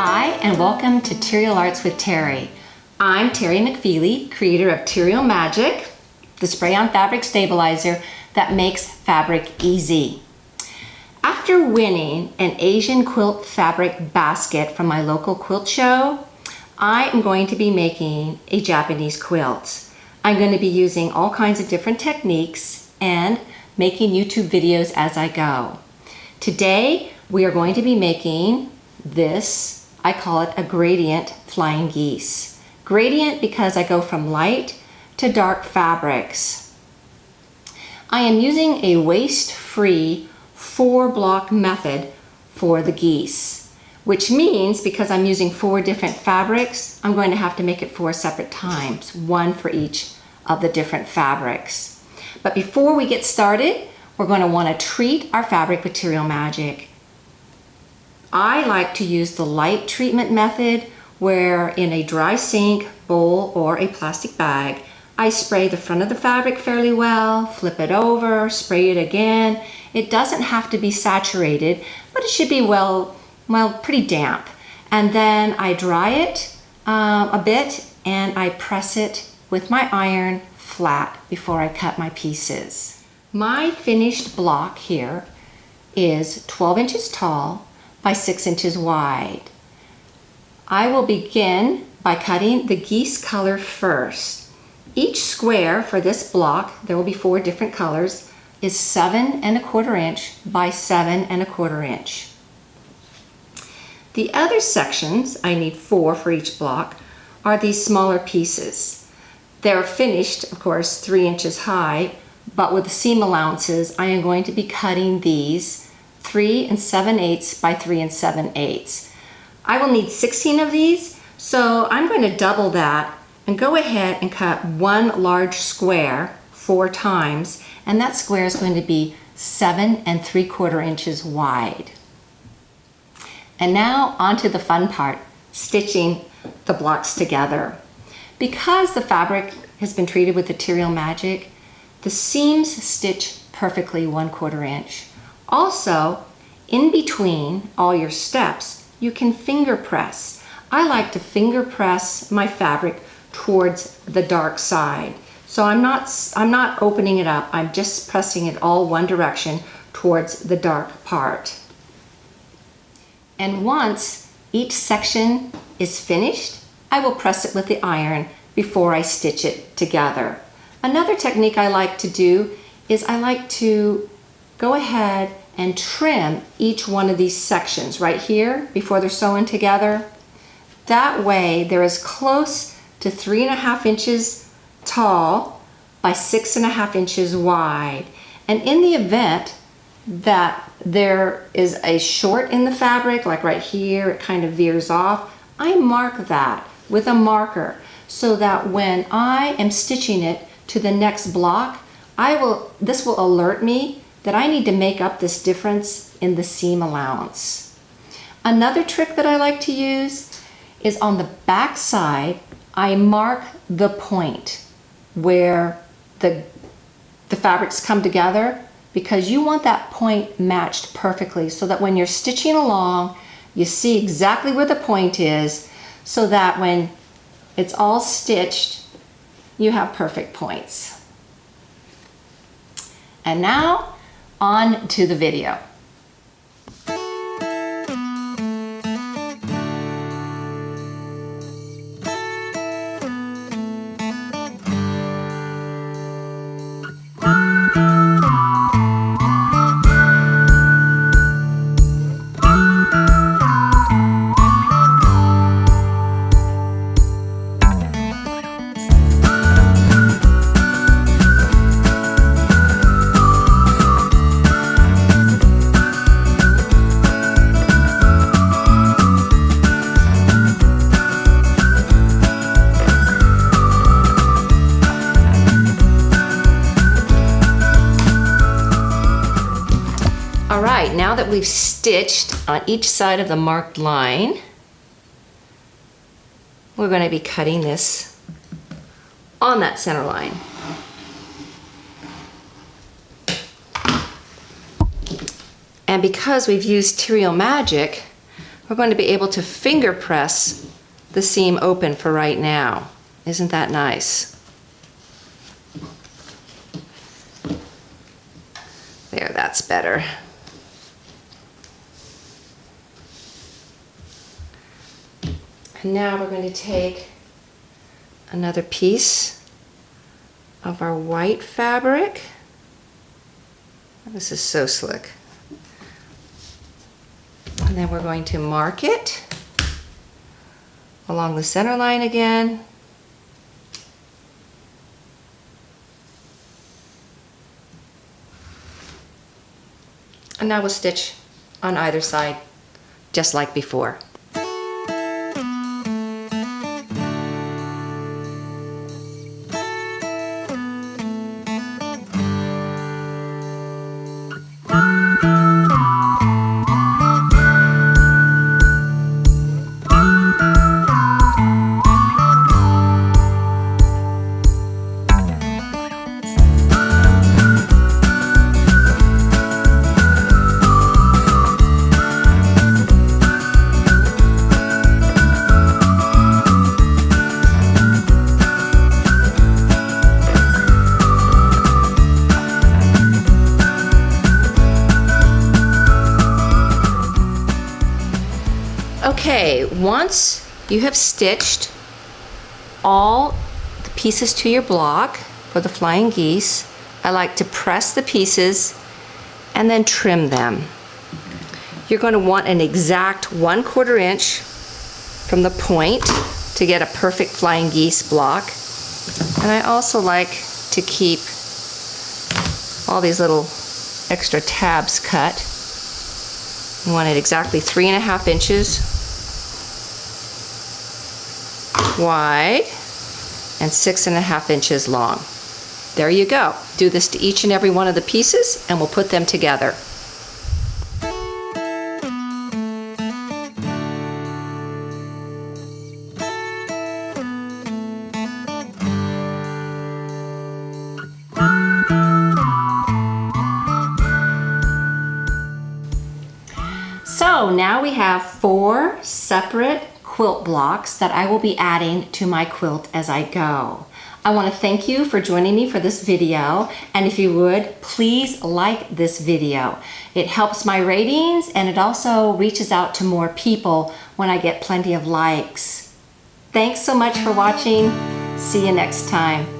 Hi, and welcome to Terial Arts with Terry. I'm Terry McFeely, creator of Terial Magic, the spray-on fabric stabilizer that makes fabric easy. After winning an Asian quilt fabric basket from my local quilt show, I am going to be making a Japanese quilt. I'm going to be using all kinds of different techniques and making YouTube videos as I go. Today, we are going to be making this, I call it a gradient flying geese. Gradient because I go from light to dark fabrics. I am using a waste-free 4-block method for the geese, which means because I'm using 4 different fabrics, I'm going to have to make it 4 separate times, 1 for each of the different fabrics. But before we get started, we're going to want to treat our fabric with Terial Magic. I like to use the light treatment method where in a dry sink, bowl, or a plastic bag, I spray the front of the fabric fairly well, flip it over, spray it again. It doesn't have to be saturated, but it should be well, pretty damp. And then I dry it a bit and I press it with my iron flat before I cut my pieces. My finished block here is 12 inches tall by 6 inches wide. I will begin by cutting the geese color first. Each square for this block, there will be 4 different colors, is 7 1/4 inch by 7 1/4 inch. The other sections, I need 4 for each block, are these smaller pieces. They're finished, of course, 3 inches high, but with the seam allowances, I am going to be cutting these 3 7/8 by 3 7/8. I will need 16 of these, so I'm going to double that and go ahead and cut 1 large square 4 times, and that square is going to be 7 3/4 inches wide. And now onto the fun part, stitching the blocks together. Because the fabric has been treated with the Terial Magic, the seams stitch perfectly 1/4 inch. Also, in between all your steps, you can finger press. I like to finger press my fabric towards the dark side. So I'm not opening it up, I'm just pressing it all one direction towards the dark part. And once each section is finished, I will press it with the iron before I stitch it together. Another technique I like to do is I like to go ahead and trim each one of these sections right here before they're sewn together. That way they're as close to 3 1/2 inches tall by 6 1/2 inches wide. And in the event that there is a short in the fabric, like right here, it kind of veers off, I mark that with a marker so that when I am stitching it to the next block, this will alert me that I need to make up this difference in the seam allowance. Another trick that I like to use is on the back side, I mark the point where the fabrics come together, because you want that point matched perfectly so that when you're stitching along, you see exactly where the point is so that when it's all stitched, you have perfect points. And now, on to the video. All right, now that we've stitched on each side of the marked line, we're going to be cutting this on that center line. And because we've used Terial Magic, we're going to be able to finger press the seam open for right now. Isn't that nice? There, that's better. And now we're going to take another piece of our white fabric. This is so slick. And then we're going to mark it along the center line again. And now we'll stitch on either side, just like before. Okay, once you have stitched all the pieces to your block for the Flying Geese, I like to press the pieces and then trim them. You're going to want an exact 1/4 inch from the point to get a perfect Flying Geese block. And I also like to keep all these little extra tabs cut. You want it exactly 3.5 inches wide and 6.5 inches long. There you go. Do this to each and every one of the pieces and we'll put them together. So now we have 4 separate quilt blocks that I will be adding to my quilt as I go. I want to thank you for joining me for this video, and if you would, please like this video. It helps my ratings and it also reaches out to more people when I get plenty of likes. Thanks so much for watching. See you next time.